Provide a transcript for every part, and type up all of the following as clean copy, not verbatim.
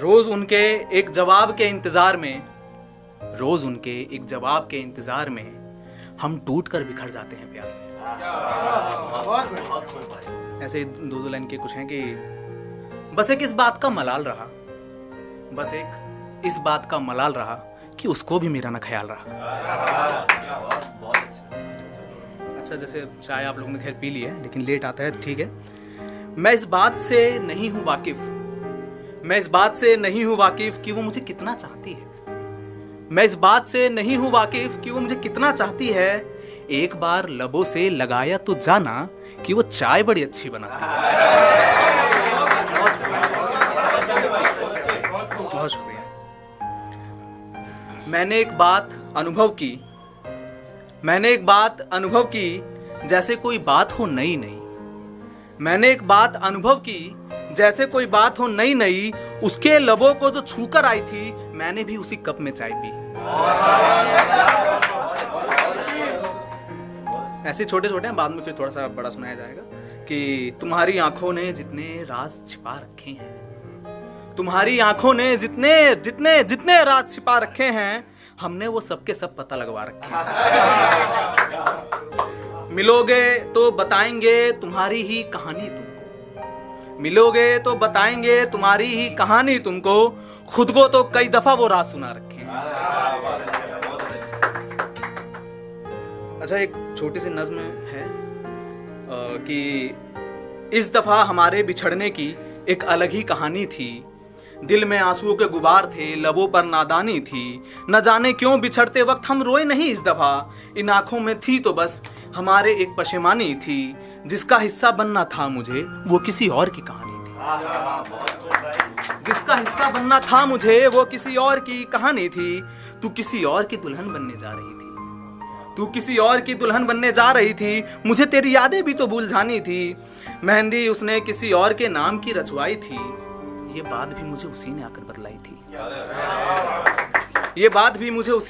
रोज उनके एक जवाब के इंतजार में हम टूट कर बिखर जाते हैं प्यार में। ऐसे ही दो लाइन के कुछ हैं कि बस एक इस बात का मलाल रहा कि उसको भी मेरा न ख्याल रहा। अच्छा, जैसे चाय आप लोगों ने खैर पी ली है, लेकिन लेट आता है, ठीक है। मैं इस बात से नहीं हूं वाकिफ कि वो मुझे कितना चाहती है। एक बार लबों से लगाया तो जाना कि वो चाय बड़ी अच्छी बनाती है। बहुत शुक्रिया। मैंने एक बात अनुभव की जैसे कोई बात हो नई। उसके लबों को जो छूकर आई थी, मैंने भी उसी कप में चाय पी। ऐसे छोटे छोटे हैं, बाद में फिर थोड़ा सा बड़ा सुनाया जाएगा कि तुम्हारी आंखों ने जितने राज छिपा रखे हैं हमने वो सबके सब पता लगवा रखे हैं। मिलोगे तो बताएंगे तुम्हारी ही कहानी तुमको, खुद को तो कई दफा वो राज सुना रखे हैं। अच्छा, एक छोटी सी नज्म है कि इस दफा हमारे बिछड़ने की एक अलग ही कहानी थी। दिल में आंसुओं के गुबार थे, लबों पर नादानी थी। न जाने क्यों बिछड़ते वक्त हम रोए नहीं इस दफा। इन आंखों में थी तो बस हमारे एक पशेमानी थी। जिसका हिस्सा बनना था मुझे वो किसी और की कहानी थी। तू किसी और की दुल्हन बनने जा रही थी। मुझे तेरी यादें भी तो भूल जानी थी। मेहंदी उसने किसी और के नाम की रचवाई थी। ये बात भी मुझे उसी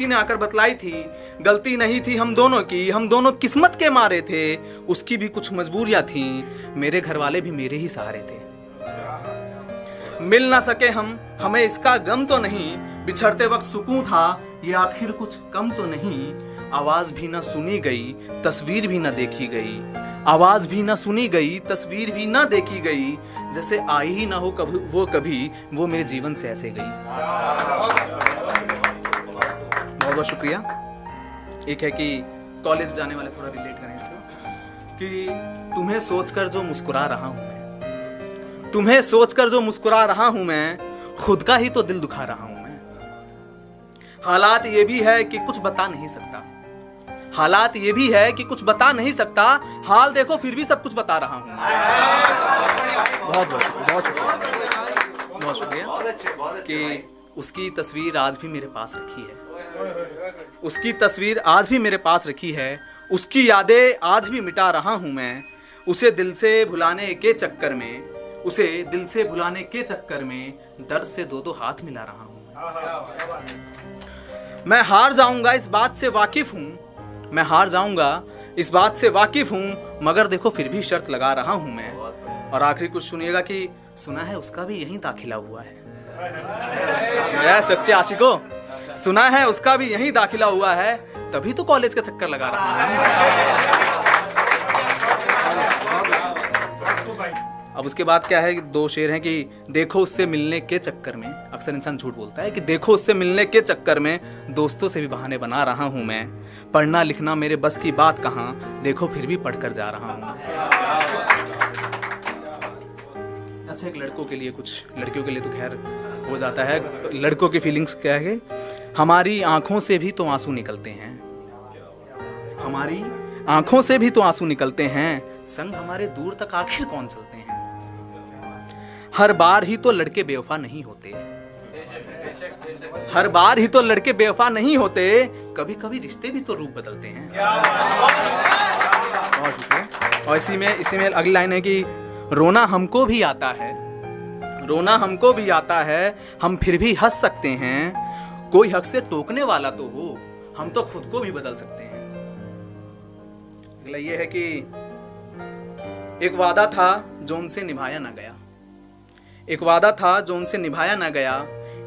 ने आकर बतलाई थी। गलती नहीं थी हम दोनों की, हम दोनों किस्मत के मारे थे। उसकी भी कुछ मजबूरियां थीं, मेरे घर वाले भी मेरे ही सहारे थे। मिल ना सके हमें इसका गम तो नहीं। बिछड़ते वक्त सुकून था, ये आखिर कुछ कम तो नहीं। आवाज भी ना सुनी गई, तस्वीर भी ना देखी गई। जैसे आई ही ना हो कभी वो मेरे जीवन से ऐसे गई। बहुत बहुत शुक्रिया। एक है कि कॉलेज जाने वाले थोड़ा रिलेट करें इससे कि तुम्हें सोचकर जो मुस्कुरा रहा हूं मैं, खुद का ही तो दिल दुखा रहा हूं मैं। हालात ये भी है कि कुछ बता नहीं सकता। हाल देखो फिर भी सब कुछ बता रहा हूं। बहुत शुक्रिया कि उसकी तस्वीर आज भी मेरे पास रखी है। उसकी यादें आज भी मिटा रहा हूं मैं। उसे दिल से भुलाने के चक्कर में दर्द से दो हाथ मिला रहा हूं। मैं हार जाऊंगा इस बात से वाकिफ हूं, मगर देखो फिर भी शर्त लगा रहा हूं मैं। और आखिरी कुछ सुनिएगा कि सुना है उसका भी यहीं दाखिला हुआ है। सच्चे आशिकों, सुना है उसका भी यहीं दाखिला हुआ है, तभी तो कॉलेज का चक्कर लगा रहा हूं। अब उसके बाद क्या है, दो शेर हैं कि देखो उससे मिलने के चक्कर में, अक्सर इंसान झूठ बोलता है कि देखो उससे मिलने के चक्कर में दोस्तों से भी बहाने बना रहा हूं मैं। पढ़ना लिखना मेरे बस की बात कहाँ, देखो फिर भी पढ़कर जा रहा हूं। अच्छा, एक लड़कों के लिए कुछ, लड़कियों के लिए तो खैर हो जाता है। लड़कों की फीलिंग्स क्या है, हमारी आंखों से भी तो आंसू निकलते हैं, संग हमारे दूर तक आखिर कौन चलते हैं। हर बार ही तो लड़के बेवफा नहीं होते, कभी कभी रिश्ते भी तो रूप बदलते हैं। और इसी में अगली लाइन है कि रोना हमको भी आता है, हम फिर भी हंस सकते हैं। कोई हक से टोकने वाला तो हो, हम तो खुद को भी बदल सकते हैं। अगला ये है कि एक वादा था जो उनसे निभाया ना गया। एक वादा था जो उनसे निभाया ना गया,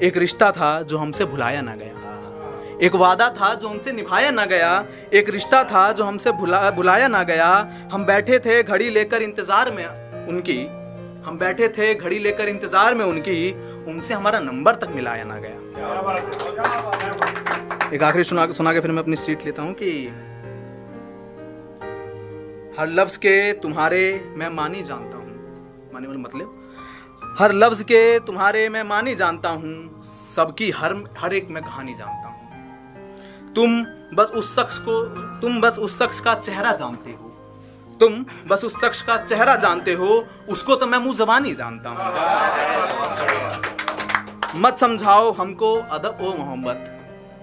एक रिश्ता था जो हमसे भुलाया ना गया। एक वादा था जो उनसे निभाया ना गया, एक रिश्ता था जो हमसे भुलाया ना गया। हम बैठे थे घड़ी लेकर इंतजार में उनकी, हम बैठे थे घड़ी लेकर इंतजार में उनकी, उनसे हमारा नंबर तक मिलाया ना गया। एक आखिरी सुना के फिर मैं अपनी सीट लेता हूं कि हर लफ्ज के तुम्हारे मैं मानी जानता हूं, मानी मतलब हर लफ्ज के तुम्हारे मैं मानी जानता हूं, सबकी हर एक मैं कहानी जानता हूं। तुम बस उस शख्स का चेहरा जानते हो, तुम बस उस शख्स का चेहरा जानते हो, उसको तो मैं मुंह ज़बानी जानता हूं। मत समझाओ हमको अदब व मोहब्बत,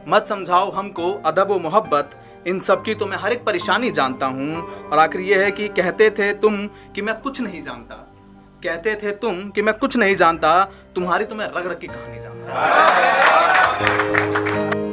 मत समझाओ हमको अदब व मोहब्बत, इन सब की तो मैं हर एक परेशानी जानता हूं। और आखिर ये है कि कहते थे तुम कि मैं कुछ नहीं जानता, कहते थे तुम कि मैं कुछ नहीं जानता, तुम्हारी तो मैं रग रग की कहानी जानता हूं।